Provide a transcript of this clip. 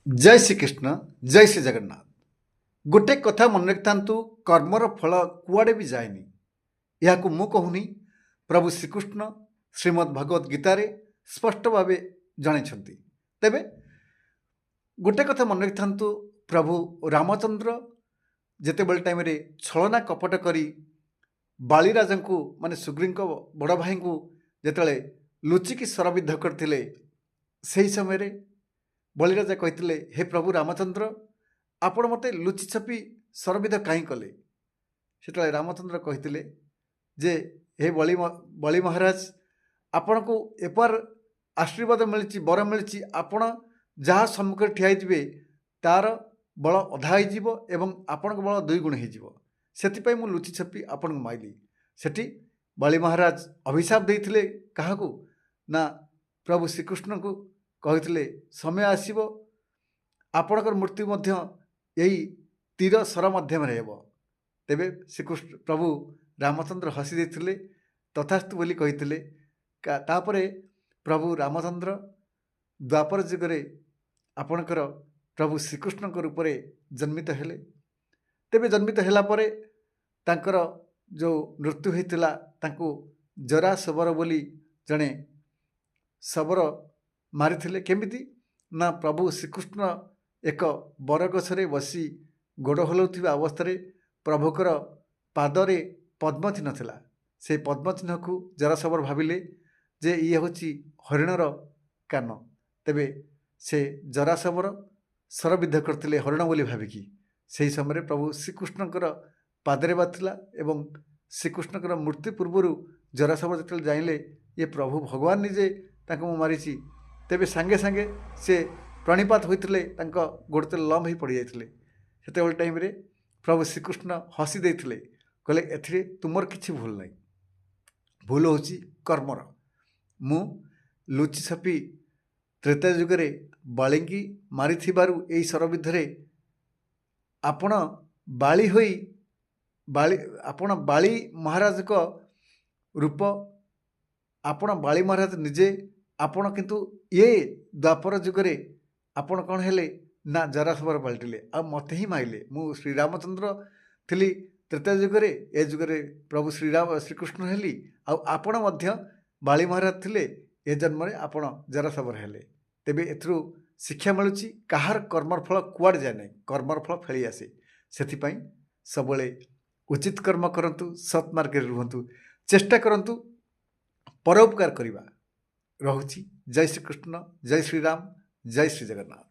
जय श्रीकृष्ण जय श्री जगन्नाथ। गोटे कथा मन रखिथान्तु, कर्मर फल कुआडे भी जाएनि। यह मु कहूनी, प्रभु श्रीकृष्ण श्रीमद् भगवत गीतार स्पष्ट भाव जन। तेबे गोटे कथा मन रखिथान्तु, प्रभु रामचंद्र जेतेबेले टाइम रे छलना कपट करी बालीराजा को माने सुग्री बड़ भाई को जेतेबेले लुचिकी सरविद्ध करथिले, सेही समय रे बलिराजा कहते, हे प्रभु रामचंद्र, आपण मते लुचि छपी सरविध कहीं कले। से रामचंद्र कहते जे हे बलि महाराज, आपण को एपार आशीर्वाद मिली, बर मिली, आपण जहाँ सम्मुख ठियाइबे तार बल अधा हो आपण बल 2 गुण हो। मु लुचि छपी आपण को माइली। सेठी बलि महाराज अभिशाप देते क्या ना प्रभु श्रीकृष्ण को कहते समय आसब आपणकर मृत्यु यही तीर सर मध्यम तेबे श्रीकृष्ण प्रभु रामचंद्र हसी देते तथास्तु बोली कहते। तापरे प्रभु रामचंद्र द्वापर जुगरे आपणकर प्रभु श्रीकृष्ण रूप में जन्मित हेले। तेबे जन्मित होला परे तांकर जो मृत्यु होता तांको जरा सबर बोली जड़े सबर मारी केमिति ना प्रभु श्रीकृष्ण एक बरगछरे बसी गोड़ हलाउथिबा अवस्था प्रभुकर पादरे पद्मचिन्ह थिला। से पद्मचिन्ह को जरासबर भाविले जे ये हूँ हरिणर कान। तेबे से जरासबर सरविद्ध करते हरिण बोली भाविकी। से समय प्रभु श्रीकृष्णकर पादरे बाधिला एवं श्रीकृष्णकर मृत्यु पूर्वर जरासबर जो जाइले ये प्रभु भगवान निजे ताको मारी, तेबे सांगे सांगे से प्रणिपात होते गोड़ तले लम्ब हो पड़ जाते। से टाइम रे प्रभु श्रीकृष्ण हसी देते कहले, एथिरे तुमर किछि भूल नहीं, भूल हूँ कर्मर। मु लुचि छपी त्रेता जुगरे बाळींकी मारी यही सरविद्धरे आपण बाली होई आपण बाली महाराज को रूप, आपण बाली महाराज निजे आपण किंतु ये द्वापर जुगरे आपण कौन हेले ना जरासबर पलटिले आ मते ही माइले। मु श्री रामचंद्र थिली त्रेता जुगरे, ए जुगरे प्रभु श्रीकृष्ण हेली। आपण मध्य बाली महाराज थिले, ए जन्म रे आपण जरासबर हेले। तेबे एथरु शिक्षा मिलुची कहार कर्मर फल कुआड जाए नहीं, कर्मर फल फेली आसे। सेथिपाई सबले उचित कर्म करंतु, सत् मार्ग रुहंतु, चेष्टा करंतु परोपकार करिबा। रहुची। जय श्री कृष्ण, जय श्री राम, जय श्री जगन्नाथ।